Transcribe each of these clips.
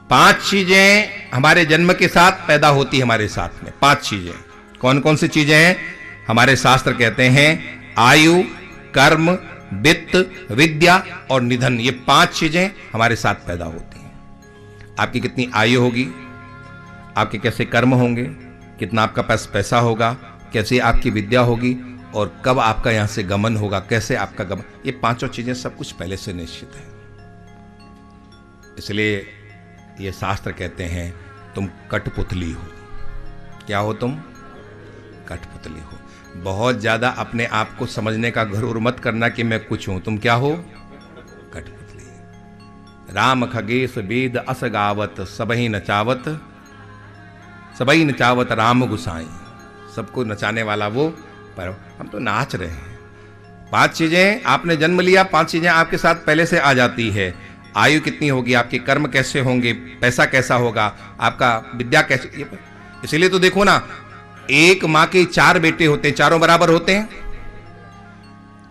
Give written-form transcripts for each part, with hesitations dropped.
5 चीजें हमारे जन्म के साथ पैदा होती हमारे साथ में। 5 चीजें कौन कौन सी चीजें हैं? हमारे शास्त्र कहते हैं आयु, कर्म, वित्त, विद्या और निधन। ये 5 चीजें हमारे साथ पैदा होती हैं। आपकी कितनी आयु होगी, आपके कैसे कर्म होंगे, कितना आपका पास पैसा होगा, कैसे आपकी विद्या होगी और कब आपका यहां से गमन होगा, कैसे आपका गमन, ये 5 चीजें सब कुछ पहले से निश्चित है। इसलिए ये शास्त्र कहते हैं तुम कठपुतली हो। क्या हो तुम? कठपुतली हो। बहुत ज्यादा अपने आप को समझने का घरूर मत करना कि मैं कुछ हूं। तुम क्या हो? कठपुतली। राम खगेश वेद अस गावत सबही नचावत, सबही नचावत राम गुसाई। सबको नचाने वाला वो, पर हम तो नाच रहे हैं। 5 चीजें आपने जन्म लिया, 5 चीजें आपके साथ पहले से आ जाती है। आयु कितनी होगी, आपके कर्म कैसे होंगे, पैसा कैसा होगा, आपका विद्या कैसे। इसीलिए तो देखो ना, एक माँ के 4 बेटे होते हैं, चारों बराबर होते हैं।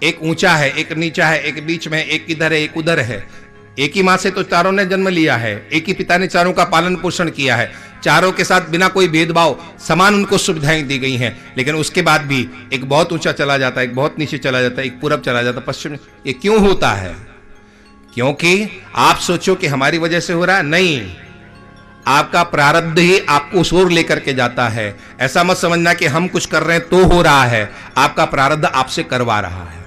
एक ऊंचा है, एक नीचा है, एक बीच में है, एक इधर है, एक उधर है। एक ही माँ से तो चारों ने जन्म लिया है, एक ही पिता ने चारों का पालन पोषण किया है। चारों के साथ बिना कोई भेदभाव समान उनको सुविधाएं दी गई हैं। लेकिन उसके बाद भी एक बहुत ऊंचा चला जाता है, एक बहुत नीचे चला जाता है, एक पूरब चला जाता है, पश्चिम। ये क्यों होता है? क्योंकि आप सोचो कि हमारी वजह से हो रहा है, नहीं, आपका प्रारब्ध ही आपको उस ओर लेकर के जाता है। ऐसा मत समझना कि हम कुछ कर रहे हैं तो हो रहा है, आपका प्रारब्ध आपसे करवा रहा है।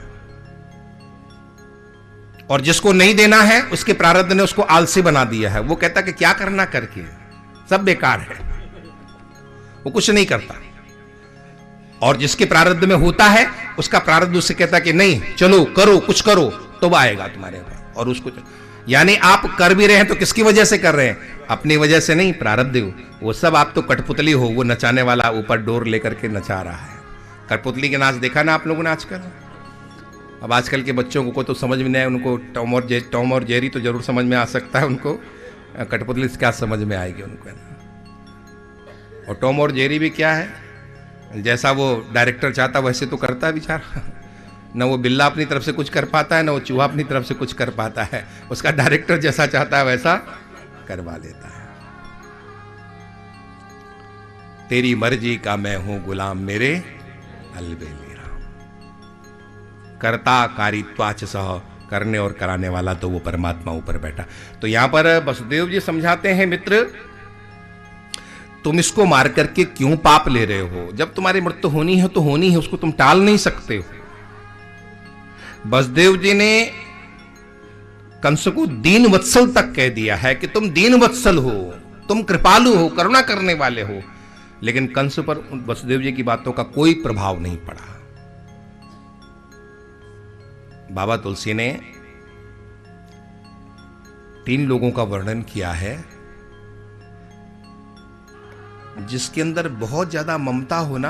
और जिसको नहीं देना है उसके प्रारब्ध ने उसको आलसी बना दिया है। वो कहता कि क्या करना करके, सब बेकार है, वो कुछ नहीं करता। और जिसके प्रारब्ध में होता है उसका प्रारब्ध उससे कहता कि नहीं, चलो करो, कुछ करो तो आएगा तुम्हारे पास। और उसको, यानी आप कर भी रहे हैं तो किसकी वजह से कर रहे हैं? अपनी वजह से नहीं, प्रारब्ध। वो सब आप तो कठपुतली हो। वो नचाने वाला ऊपर डोर लेकर के नचा रहा है। कठपुतली के नाच देखा ना आप लोगों ने आजकल? अब आजकल के बच्चों को तो समझ में नहीं आए, उनको टॉम और जेरी तो जरूर समझ में आ सकता है, उनको कठपुतली से क्या समझ में आएगी उनको। और टॉम और जेरी भी क्या है, जैसा वो डायरेक्टर चाहता वैसे तो करता है बेचारा। न वो बिल्ला अपनी तरफ से कुछ कर पाता है, न वो चूहा अपनी तरफ से कुछ कर पाता है। उसका डायरेक्टर जैसा चाहता है वैसा करवा देता है। तेरी मर्जी का मैं हूं गुलाम, मेरे अलबेली राम। कर्ता कारित्वाच सह, करने और कराने वाला तो वो परमात्मा ऊपर बैठा। तो यहां पर वसुदेव जी समझाते हैं, मित्र तुम इसको मार करके क्यों पाप ले रहे हो? जब तुम्हारी मृत्यु होनी है तो होनी है, उसको तुम टाल नहीं सकते हो। वसुदेव जी ने कंस को दीन वत्सल तक कह दिया है कि तुम दीन वत्सल हो, तुम कृपालु हो, करुणा करने वाले हो। लेकिन कंस पर वसुदेव जी की बातों का कोई प्रभाव नहीं पड़ा। बाबा तुलसी ने 3 लोगों का वर्णन किया है जिसके अंदर बहुत ज्यादा ममता होना,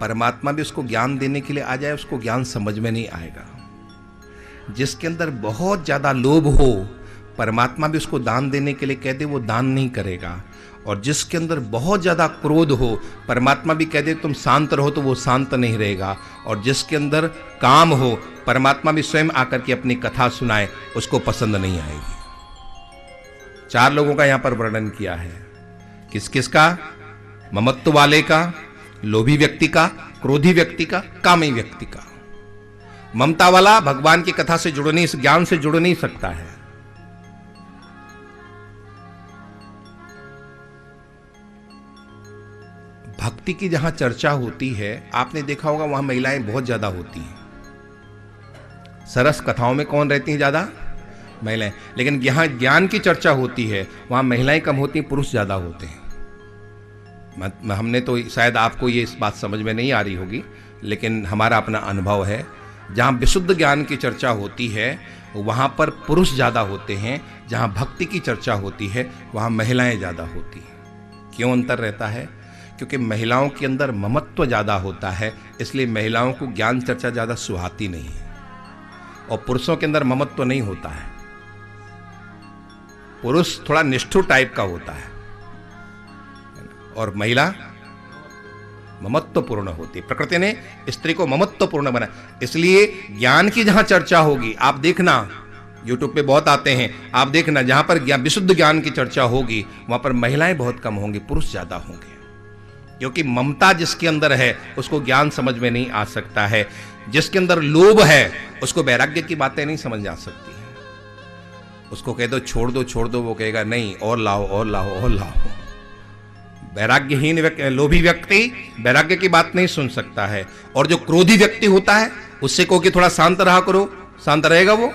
परमात्मा भी उसको ज्ञान देने के लिए आ जाए, उसको ज्ञान समझ में नहीं आएगा। जिसके अंदर बहुत ज्यादा लोभ हो, परमात्मा भी उसको दान देने के लिए कह दे, वो दान नहीं करेगा। और जिसके अंदर बहुत ज्यादा क्रोध हो, परमात्मा भी कह दे तुम शांत रहो, तो वो शांत नहीं रहेगा। और जिसके अंदर काम हो, परमात्मा भी स्वयं आकर के अपनी कथा सुनाए, उसको पसंद नहीं आएगी। 4 लोगों का यहां पर वर्णन किया है। किस किस का? ममत्व वाले का, लोभी व्यक्ति का, क्रोधी व्यक्ति का, कामी व्यक्ति का। ममता वाला भगवान की कथा से जुड़ नहीं, इस ज्ञान से जुड़ नहीं सकता है। भक्ति की जहां चर्चा होती है, आपने देखा होगा वहां महिलाएं बहुत ज्यादा होती हैं। सरस कथाओं में कौन रहती हैं ज्यादा? महिलाएं। लेकिन जहां ज्ञान की चर्चा होती है वहां महिलाएं कम होती हैं, पुरुष ज्यादा होते हैं। हमने तो शायद आपको ये इस बात समझ में नहीं आ रही होगी, लेकिन हमारा अपना अनुभव है, जहाँ विशुद्ध ज्ञान की चर्चा होती है वहाँ पर पुरुष ज़्यादा होते हैं, जहाँ भक्ति की चर्चा होती है वहाँ महिलाएं ज़्यादा होती हैं। क्यों अंतर रहता है? क्योंकि महिलाओं के अंदर ममत्व ज़्यादा होता है, इसलिए महिलाओं को ज्ञान चर्चा ज़्यादा सुहाती नहीं है। और पुरुषों के अंदर ममत्व नहीं होता है। पुरुष थोड़ा निष्ठुर टाइप का होता है और महिला ममत्वपूर्ण होती है। प्रकृति ने स्त्री को ममत्वपूर्ण बनाया। इसलिए ज्ञान की जहां चर्चा होगी, आप देखना यूट्यूब पे बहुत आते हैं, आप देखना जहां पर विशुद्ध ज्ञान की चर्चा होगी वहां पर महिलाएं बहुत कम होंगी, पुरुष ज्यादा होंगे। क्योंकि ममता जिसके अंदर है उसको ज्ञान समझ में नहीं आ सकता है, जिसके अंदर लोभ है उसको वैराग्य की बातें नहीं समझ आ सकती है। उसको कह दो छोड़ दो छोड़ दो, वो कहेगा नहीं और लाओ और लाओ और लाओ। वैराग्यहीन लोभी व्यक्ति वैराग्य की बात नहीं सुन सकता है। और जो क्रोधी व्यक्ति होता है उससे कहो कि थोड़ा शांत रहा करो, शांत रहेगा वो?